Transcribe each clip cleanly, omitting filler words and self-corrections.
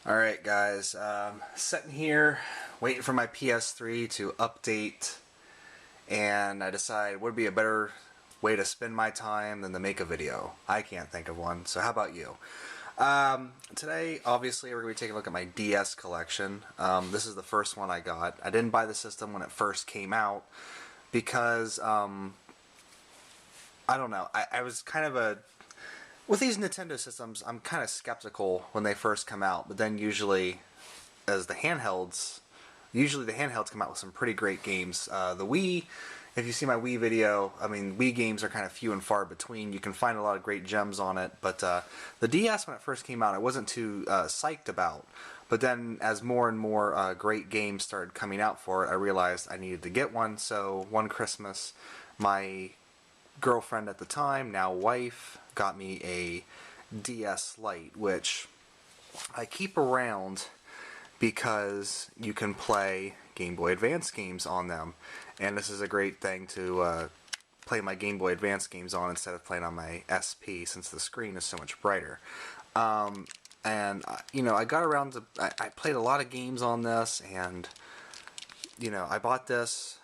Alright guys, sitting here waiting for my PS3 to update, and I decided would be a better way to spend my time than to make a video. I can't think of one, so how about you? Today, obviously, we're going to be taking a look at my DS collection. This is the first one I got. I didn't buy the system when it first came out because, I don't know, I was kind of with these Nintendo systems, I'm kind of skeptical when they first come out, but then usually the handhelds come out with some pretty great games. The Wii, if you see my Wii video, I mean, Wii games are kind of few and far between. You can find a lot of great gems on it, but the DS, when it first came out, I wasn't too psyched about. But then, as more and more great games started coming out for it, I realized I needed to get one, so one Christmas, my girlfriend at the time, now wife, got me a DS Lite, which I keep around because you can play Game Boy Advance games on them, and this is a great thing to play my Game Boy Advance games on instead of playing on my SP, since the screen is so much brighter. And you know, I got around to I played a lot of games on this, and you know, I got this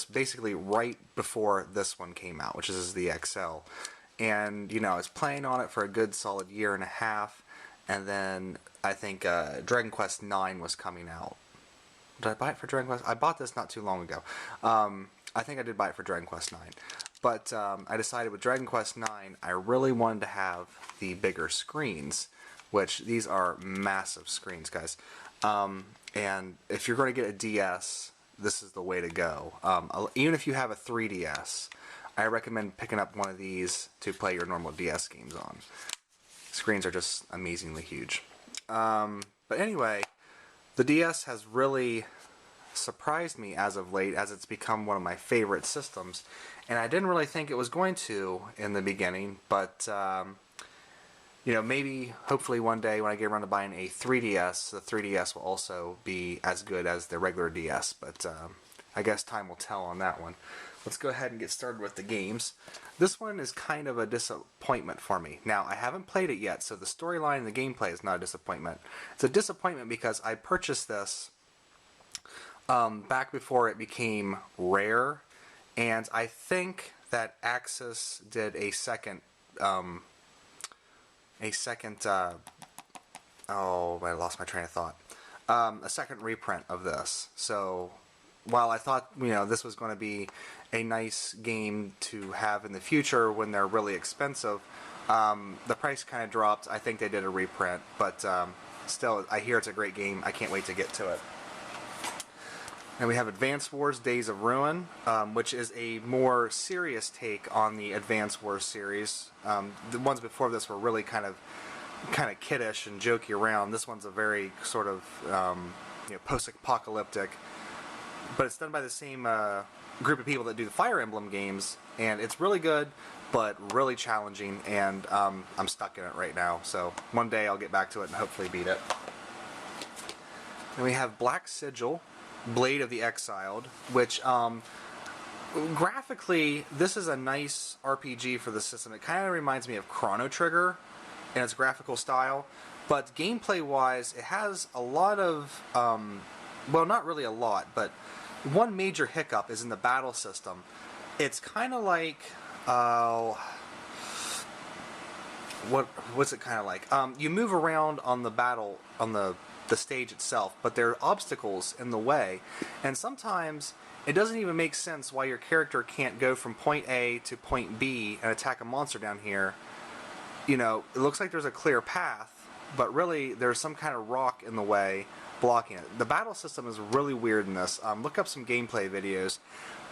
basically right before this one came out, which is the XL. And, you know, I was playing on it for a good solid year and a half, and then I think Dragon Quest IX was coming out. Did I buy it for Dragon Quest? I bought this not too long ago. I think I did buy it for Dragon Quest IX. But I decided with Dragon Quest IX, I really wanted to have the bigger screens, which these are massive screens, guys. And if you're going to get a DS, this is the way to go. Even if you have a 3DS, I recommend picking up one of these to play your normal DS games on. Screens are just amazingly huge. But anyway, the DS has really surprised me as of late, as it's become one of my favorite systems. And I didn't really think it was going to in the beginning, but you know, maybe, hopefully one day when I get around to buying a 3DS, the 3DS will also be as good as the regular DS, but I guess time will tell on that one. Let's go ahead and get started with the games. This one is kind of a disappointment for me. Now, I haven't played it yet, so the storyline and the gameplay is not a disappointment. It's a disappointment because I purchased this back before it became rare, and I think that Axis did a second... oh, I lost my train of thought. A second reprint of this. So, while I thought, you know, this was going to be a nice game to have in the future when they're really expensive, the price kind of dropped. I think they did a reprint, but still, I hear it's a great game. I can't wait to get to it. And we have Advance Wars Days of Ruin, which is a more serious take on the Advance Wars series. The ones before this were really kind of kiddish and jokey around. This one's a very sort of you know, post-apocalyptic, but it's done by the same group of people that do the Fire Emblem games, and it's really good, but really challenging, and I'm stuck in it right now. So one day I'll get back to it and hopefully beat it. And we have Black Sigil, Blade of the Exiled, which graphically, this is a nice RPG for the system. It kind of reminds me of Chrono Trigger in its graphical style, but gameplay-wise, it has a lot of, well, not really a lot, but one major hiccup is in the battle system. It's kind of like, what's it kind of like? You move around on the battle, on the stage itself, but there are obstacles in the way, and sometimes it doesn't even make sense why your character can't go from point A to point B and attack a monster down here. You know, it looks like there's a clear path, but really there's some kind of rock in the way blocking it. The battle system is really weird in this. Look up some gameplay videos.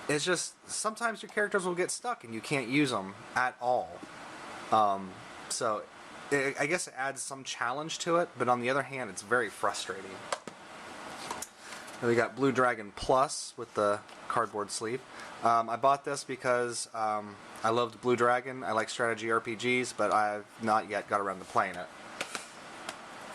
It's just, sometimes your characters will get stuck and you can't use them at all. So I guess it adds some challenge to it, but on the other hand, it's very frustrating. And we got Blue Dragon Plus with the cardboard sleeve. I bought this because I loved Blue Dragon. I like strategy RPGs, but I've not yet got around to playing it.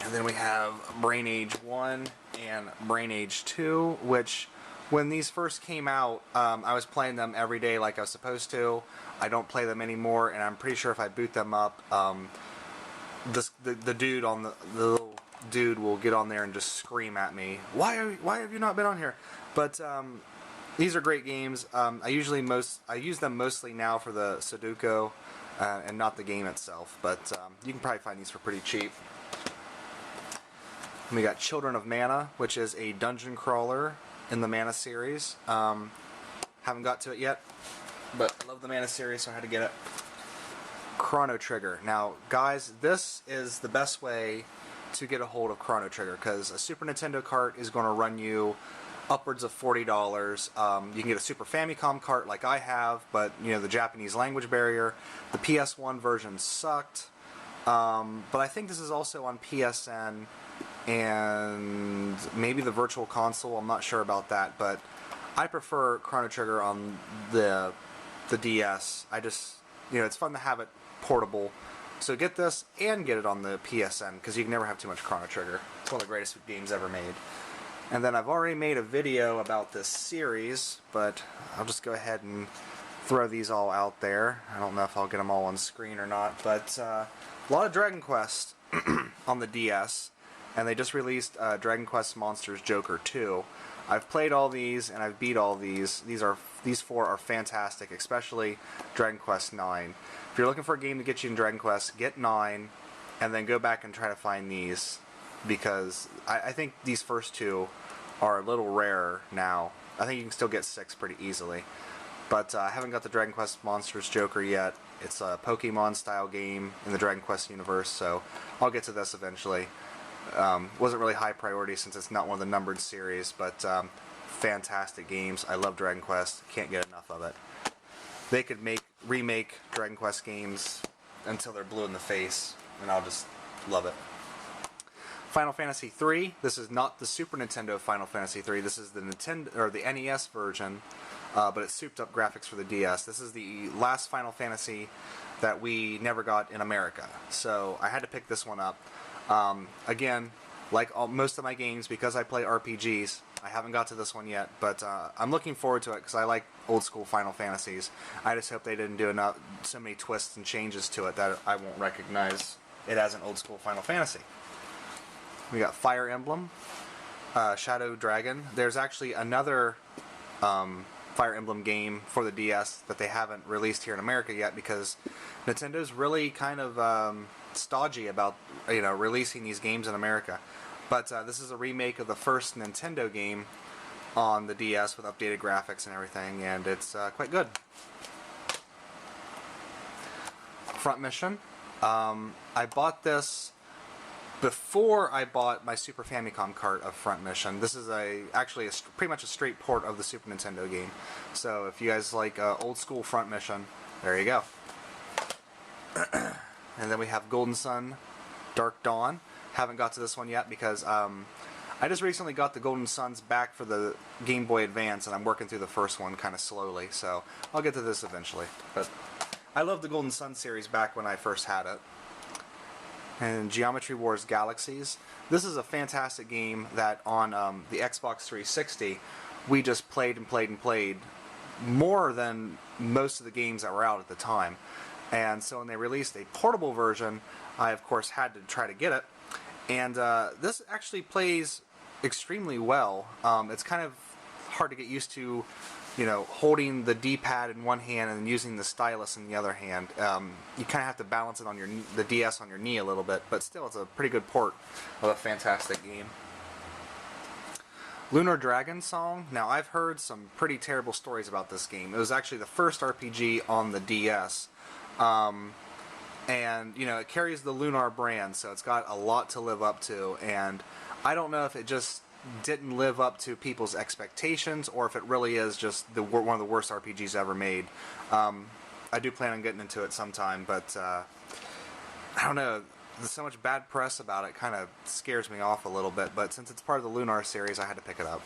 And then we have Brain Age 1 and Brain Age 2, which, when these first came out, I was playing them every day like I was supposed to. I don't play them anymore, and I'm pretty sure if I boot them up, the dude on the little dude will get on there and just scream at me, why have you not been on here? But these are great games. I use them mostly now for the Sudoku and not the game itself, but you can probably find these for pretty cheap. And we got Children of Mana, which is a dungeon crawler in the Mana series. Haven't got to it yet, but I love the Mana series, so I had to get it. Chrono Trigger. Now, guys, this is the best way to get a hold of Chrono Trigger, because a Super Nintendo cart is going to run you upwards of $40. You can get a Super Famicom cart like I have, but you know, the Japanese language barrier. The PS1 version sucked, but I think this is also on PSN and maybe the Virtual Console. I'm not sure about that, but I prefer Chrono Trigger on the DS. It's fun to have it portable. So get this and get it on the PSN, because you can never have too much Chrono Trigger. It's one of the greatest games ever made. And then I've already made a video about this series, but I'll just go ahead and throw these all out there. I don't know if I'll get them all on screen or not, but a lot of Dragon Quest on the DS, and they just released Dragon Quest Monsters Joker 2. I've played all these and I've beat all these. These four are fantastic, especially Dragon Quest 9. If you're looking for a game to get you in Dragon Quest, get 9 and then go back and try to find these, because I think these first two are a little rarer now. I think you can still get 6 pretty easily. But I haven't got the Dragon Quest Monsters Joker yet. It's a Pokemon style game in the Dragon Quest universe, so I'll get to this eventually. Wasn't really high priority since it's not one of the numbered series, but fantastic games. I love Dragon Quest. Can't get enough of it. They could remake Dragon Quest games until they're blue in the face, and I'll just love it. Final Fantasy III. This is not the Super Nintendo Final Fantasy III. This is the NES version, but it's souped up graphics for the DS. This is the last Final Fantasy that we never got in America, so I had to pick this one up. Again, like most of my games, because I play RPGs, I haven't got to this one yet, but I'm looking forward to it because I like old school Final Fantasies. I just hope they didn't do so many twists and changes to it that I won't recognize it as an old school Final Fantasy. We got Fire Emblem, Shadow Dragon. There's actually another Fire Emblem game for the DS that they haven't released here in America yet, because Nintendo's really kind of stodgy about releasing these games in America. But this is a remake of the first Nintendo game on the DS with updated graphics and everything, and it's quite good. Front Mission. I bought this before I bought my Super Famicom cart of Front Mission. This is actually pretty much a straight port of the Super Nintendo game. So if you guys like old school Front Mission, there you go. And then we have Golden Sun, Dark Dawn. Haven't got to this one yet because I just recently got the Golden Suns back for the Game Boy Advance, and I'm working through the first one kind of slowly, so I'll get to this eventually. But I loved the Golden Sun series back when I first had it. And Geometry Wars Galaxies. This is a fantastic game that on the Xbox 360 we just played and played and played more than most of the games that were out at the time. And so when they released a portable version, I of course had to try to get it. And this actually plays extremely well. It's kind of hard to get used to, holding the D-pad in one hand and using the stylus in the other hand. You kind of have to balance it on the DS on your knee a little bit, but still it's a pretty good port of a fantastic game. Lunar Dragon Song. Now, I've heard some pretty terrible stories about this game. It was actually the first RPG on the DS. And, it carries the Lunar brand, so it's got a lot to live up to. And I don't know if it just didn't live up to people's expectations, or if it really is just one of the worst RPGs ever made. I do plan on getting into it sometime, but I don't know. There's so much bad press about it, kind of scares me off a little bit. But since it's part of the Lunar series, I had to pick it up.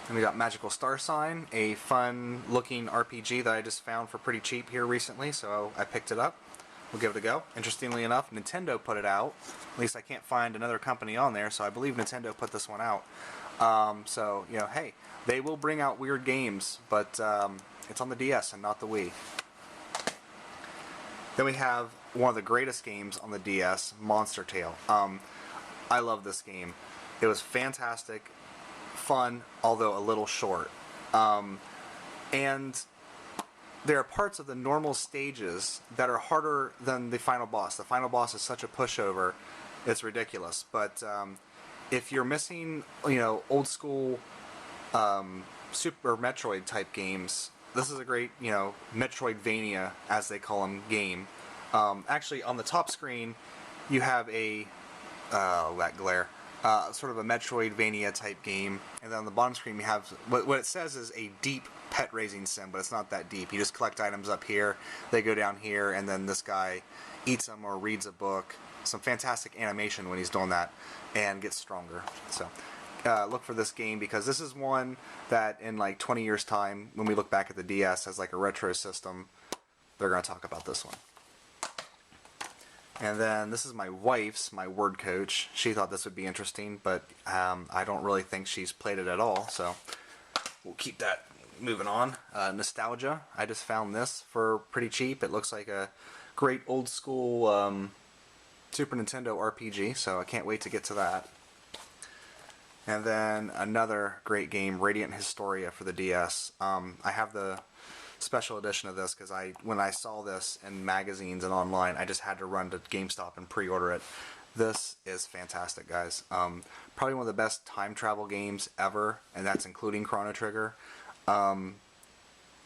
And we got Magical Star Sign, a fun-looking RPG that I just found for pretty cheap here recently, so I picked it up. We'll give it a go. Interestingly enough, Nintendo put it out. At least I can't find another company on there, so I believe Nintendo put this one out. So, hey, they will bring out weird games, but it's on the DS and not the Wii. Then we have one of the greatest games on the DS, Monster Tale. I love this game. It was fantastic, fun, although a little short. And there are parts of the normal stages that are harder than the final boss. The final boss is such a pushover, it's ridiculous. But if you're missing, old school Super Metroid type games, this is a great, Metroidvania, as they call them, game. Actually, on the top screen, you have a that glare. Sort of a Metroidvania type game, and then on the bottom screen you have what it says is a deep pet raising sim, but it's not that deep. You just collect items up here, they go down here, and then this guy eats them or reads a book. Some fantastic animation when he's doing that, and gets stronger. So look for this game, because this is one that in like 20 years time, when we look back at the DS as like a retro system, they're going to talk about this one. And then this is my wife's, my word coach. She thought this would be interesting, but I don't really think she's played it at all, so we'll keep that moving on. Nostalgia. I just found this for pretty cheap. It looks like a great old school Super Nintendo RPG, so I can't wait to get to that. And then another great game, Radiant Historia for the DS. I have the special edition of this because when I saw this in magazines and online, I just had to run to GameStop and pre-order it. This is fantastic, guys. Probably one of the best time travel games ever, and that's including Chrono Trigger.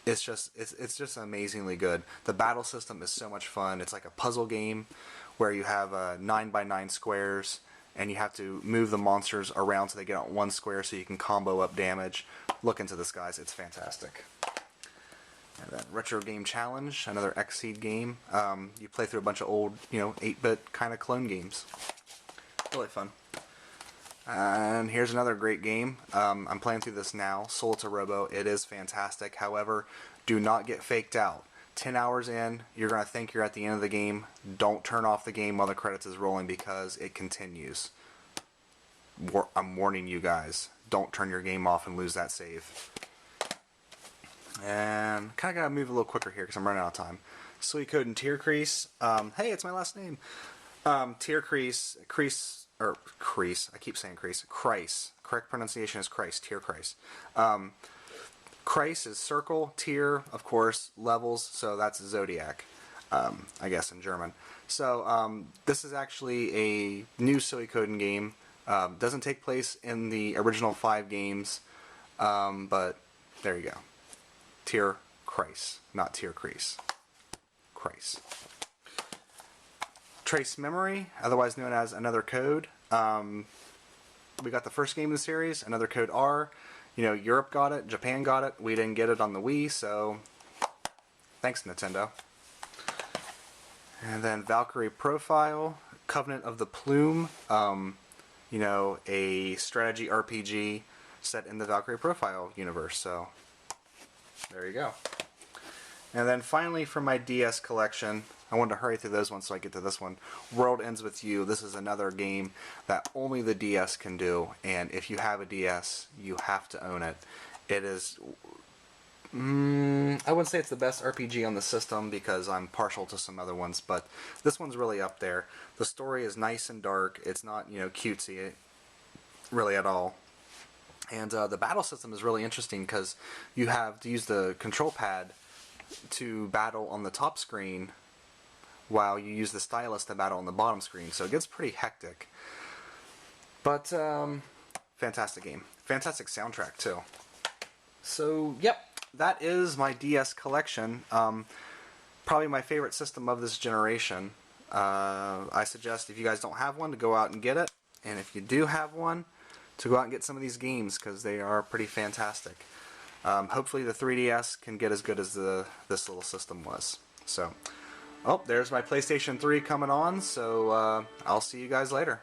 It's just amazingly good. The battle system is so much fun. It's like a puzzle game where you have 9x9 squares, and you have to move the monsters around so they get on one square so you can combo up damage. Look into this, guys. It's fantastic. And then Retro Game Challenge, another Xseed game. You play through a bunch of old, 8-bit kind of clone games. Really fun. And here's another great game. I'm playing through this now, Soul to Robo. It is fantastic. However, do not get faked out. 10 hours in, you're going to think you're at the end of the game. Don't turn off the game while the credits is rolling, because it continues. I'm warning you guys. Don't turn your game off and lose that save. And kind of got to move a little quicker here because I'm running out of time. Suicode and Tear Crease. Hey, it's my last name. Tear Crease, Crease. I keep saying Crease. Christ. Correct pronunciation is Christ. Tear Christ. Christ is circle. Tear, of course, levels. So that's Zodiac, I guess in German. So this is actually a new Suikoden game. Doesn't take place in the original 5 games, but there you go. Tear Christ, not Tear Crease. Christ. Trace Memory, otherwise known as Another Code. We got the first game in the series, Another Code R. Europe got it, Japan got it. We didn't get it on the Wii, so thanks, Nintendo. And then Valkyrie Profile, Covenant of the Plume. A strategy RPG set in the Valkyrie Profile universe. So there you go. And then finally, for my DS collection, I wanted to hurry through those ones so I get to this one. World Ends With You. This is another game that only the DS can do, and if you have a DS, you have to own it. It is... I wouldn't say it's the best RPG on the system because I'm partial to some other ones, but this one's really up there. The story is nice and dark. It's not, cutesy really at all. And the battle system is really interesting because you have to use the control pad to battle on the top screen while you use the stylus to battle on the bottom screen. So it gets pretty hectic. But, fantastic game. Fantastic soundtrack, too. So, yep. That is my DS collection. Probably my favorite system of this generation. I suggest if you guys don't have one to go out and get it. And if you do have one, to go out and get some of these games because they are pretty fantastic. Hopefully the 3DS can get as good as this little system was. So, there's my PlayStation 3 coming on. So I'll see you guys later.